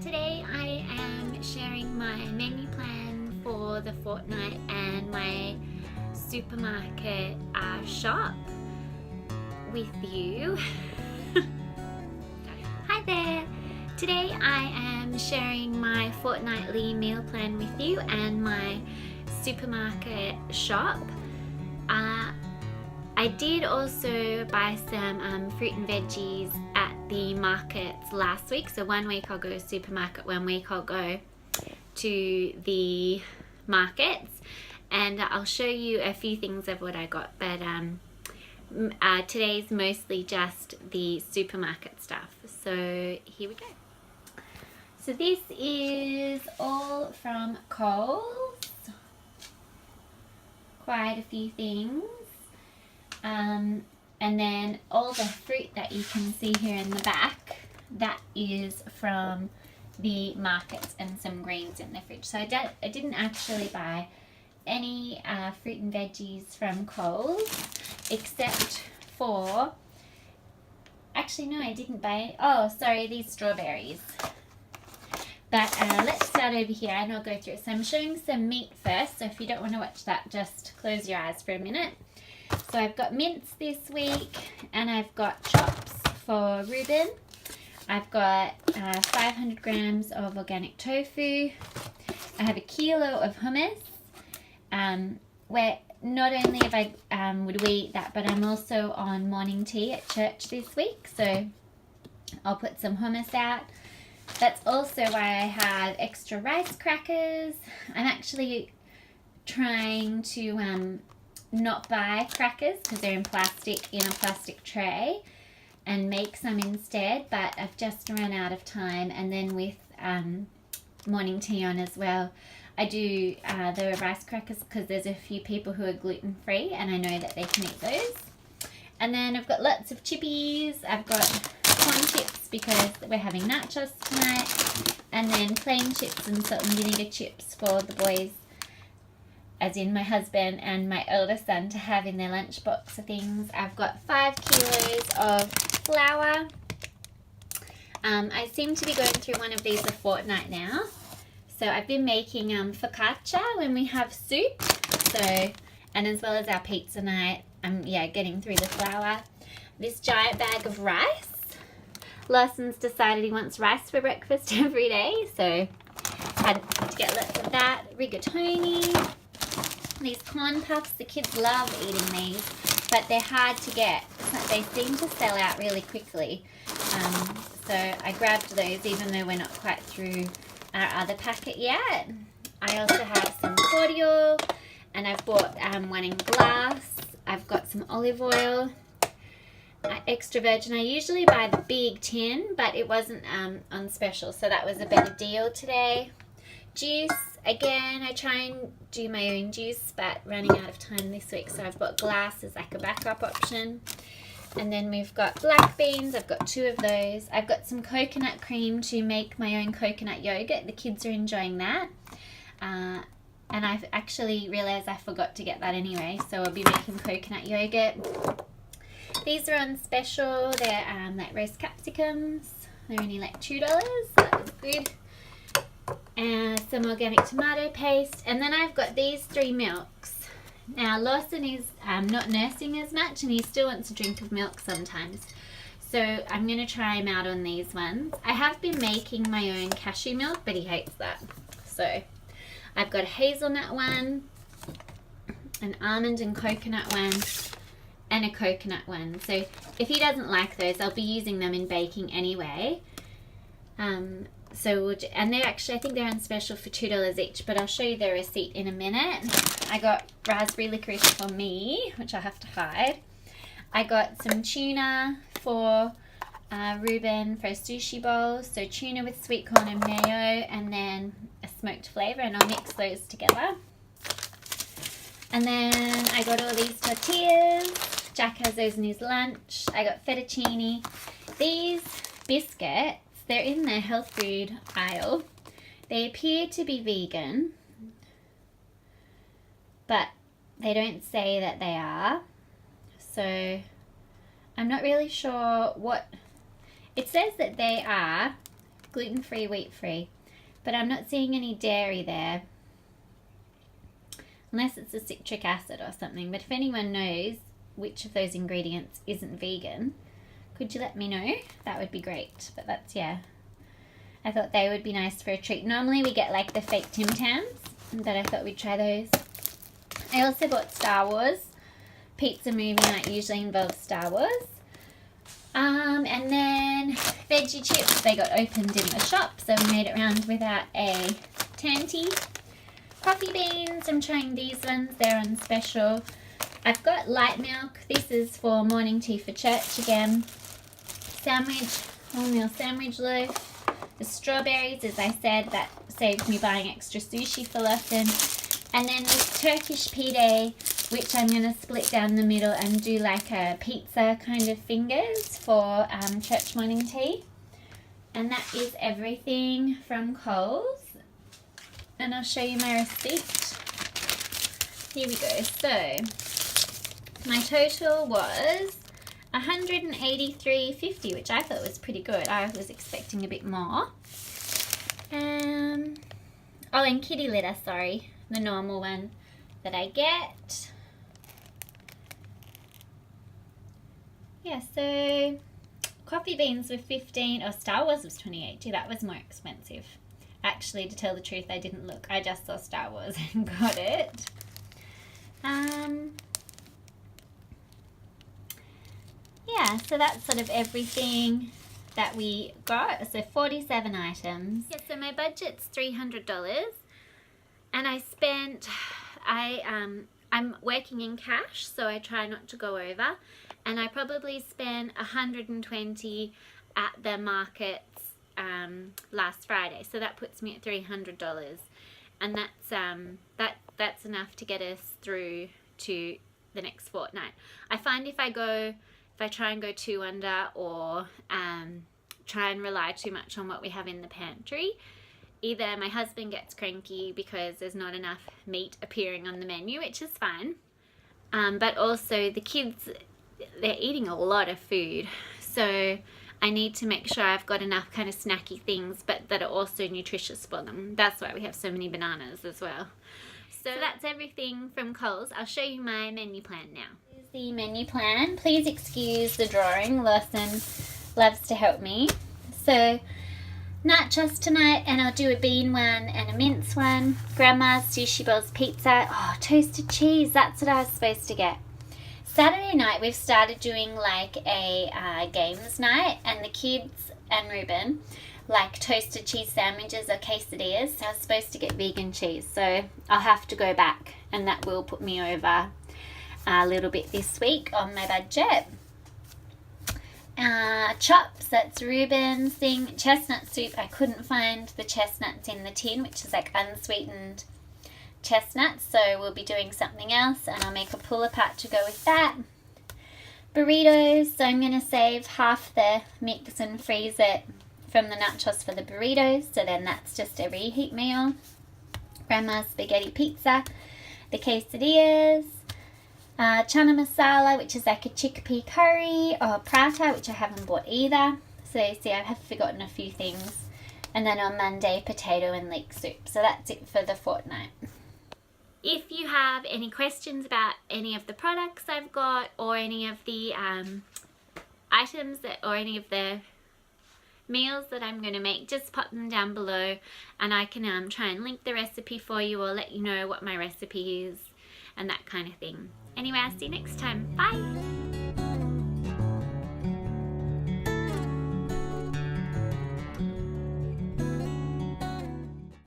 Today I am sharing my menu plan for the fortnight and my supermarket shop with you. Hi there! Today I am sharing my fortnightly meal plan with you and my supermarket shop. I did also buy some fruit and veggies at the markets last week. So 1 week I'll go to supermarket, 1 week I'll go to the markets, and I'll show you a few things of what I got. But today's mostly just the supermarket stuff. So here we go. So this is all from Coles. Quite a few things. And then all the fruit that you can see here in the back, that is from the markets, and some greens in the fridge. So I didn't actually buy any fruit and veggies from Coles, except for, actually no, I didn't buy, oh sorry, these strawberries. But let's start over here and I'll go through it. So I'm showing some meat first, so if you don't want to watch that, just close your eyes for a minute. So I've got mince this week, and I've got chops for Ruben. I've got 500 grams of organic tofu. I have a kilo of hummus. Where not only have would we eat that, but I'm also on morning tea at church this week, so I'll put some hummus out. That's also why I have extra rice crackers. I'm actually trying to not buy crackers because they're in a plastic tray, and make some instead, but I've just run out of time. And then with morning tea on as well, I do the rice crackers because there's a few people who are gluten-free and I know that they can eat those. And then I've got lots of chippies. I've got corn chips because we're having nachos tonight, and then plain chips and salt and vinegar chips for the boys, as in my husband and my eldest son, to have in their lunchbox things. I've got 5 kilos of flour. I seem to be going through one of these a fortnight now. So I've been making focaccia when we have soup. So, and as well as our pizza night, I'm getting through the flour. This giant bag of rice. Lawson's decided he wants rice for breakfast every day, so had to get lots of that. Rigatoni. These corn puffs, the kids love eating these, but they're hard to get. They seem to sell out really quickly. So I grabbed those even though we're not quite through our other packet yet. I also have some cordial, and I've bought one in glass. I've got some olive oil, extra virgin. I usually buy the big tin, but it wasn't on special, so that was a better deal today. Juice, again, I try and do my own juice, but running out of time this week, so I've got glass as like a backup option. And then we've got black beans. I've got 2 of those. I've got some coconut cream to make my own coconut yogurt. The kids are enjoying that. And I've actually realised I forgot to get that anyway, so I'll be making coconut yogurt. These are on special. They're like roast capsicums. They're only like $2, so that was good. And some organic tomato paste. And then I've got these 3 milks. Now Lawson is not nursing as much, and he still wants a drink of milk sometimes. So I'm going to try him out on these ones. I have been making my own cashew milk, but he hates that. So I've got a hazelnut one, an almond and coconut one, and a coconut one. So if he doesn't like those, I'll be using them in baking anyway. And they're actually, I think they're on special for $2 each, but I'll show you the receipt in a minute. I got raspberry licorice for me, which I have to hide. I got some tuna for Ruben for a sushi bowl. So tuna with sweet corn and mayo, and then a smoked flavour, and I'll mix those together. And then I got all these tortillas. Jack has those in his lunch. I got fettuccine. These biscuits, they're in the health food aisle. They appear to be vegan, but they don't say that they are. So I'm not really sure what... It says that they are gluten-free, wheat-free. But I'm not seeing any dairy there. Unless it's a citric acid or something. But if anyone knows which of those ingredients isn't vegan, could you let me know? That would be great. But that's, yeah. I thought they would be nice for a treat. Normally we get like the fake Tim Tams, but I thought we'd try those. I also bought Star Wars. Pizza movie night usually involves Star Wars. And then veggie chips, they got opened in the shop, so we made it round without a tanty. Coffee beans, I'm trying these ones, they're on special. I've got light milk, this is for morning tea for church again. Sandwich, wholemeal sandwich loaf. The strawberries, as I said, that saves me buying extra sushi for often. And then this Turkish pide, which I'm going to split down the middle and do like a pizza kind of fingers for church morning tea. And that is everything from Coles. And I'll show you my receipt. Here we go. So my total was $183.50, which I thought was pretty good. I was expecting a bit more. Oh, and kitty litter, sorry. The normal one that I get. Yeah, so coffee beans were 15, or Star Wars was 28. Gee, that was more expensive. Actually, to tell the truth, I didn't look. I just saw Star Wars and got it. Yeah, so that's sort of everything that we got. So 47 items. Yeah, so my budget's $300. And I spent, I'm working in cash, so I try not to go over. And I probably spent $120 at the markets last Friday. So that puts me at $300. And that's enough to get us through to the next fortnight. I find if I try and go too under, or try and rely too much on what we have in the pantry, either my husband gets cranky because there's not enough meat appearing on the menu, which is fine, but also the kids, they're eating a lot of food, so I need to make sure I've got enough kind of snacky things, but that are also nutritious for them. That's why we have so many bananas as well. So that's everything from Coles. I'll show you my menu plan now. Here's the menu plan. Please excuse the drawing. Lawson loves to help me. So nachos tonight, and I'll do a bean one and a mince one. Grandma's Sushi Bowls pizza. Oh, toasted cheese. That's what I was supposed to get. Saturday night we've started doing like a games night, and the kids and Ruben like toasted cheese sandwiches or quesadillas. So I was supposed to get vegan cheese, so I'll have to go back, and that will put me over a little bit this week on my budget. Chops, that's Ruben's thing. Chestnut soup, I couldn't find the chestnuts in the tin, which is like unsweetened chestnuts, so we'll be doing something else, and I'll make a pull apart to go with that. Burritos, so I'm going to save half the mix and freeze it from the nachos for the burritos, so then that's just a reheat meal. Grandma's spaghetti pizza, the quesadillas, chana masala, which is like a chickpea curry, or prata, which I haven't bought either. So you see, I have forgotten a few things. And then on Monday, potato and leek soup. So that's it for the fortnight. If you have any questions about any of the products I've got, or any of the items or any of the meals that I'm going to make, just pop them down below, and I can try and link the recipe for you, or let you know what my recipe is and that kind of thing. Anyway, I'll see you next time. Bye!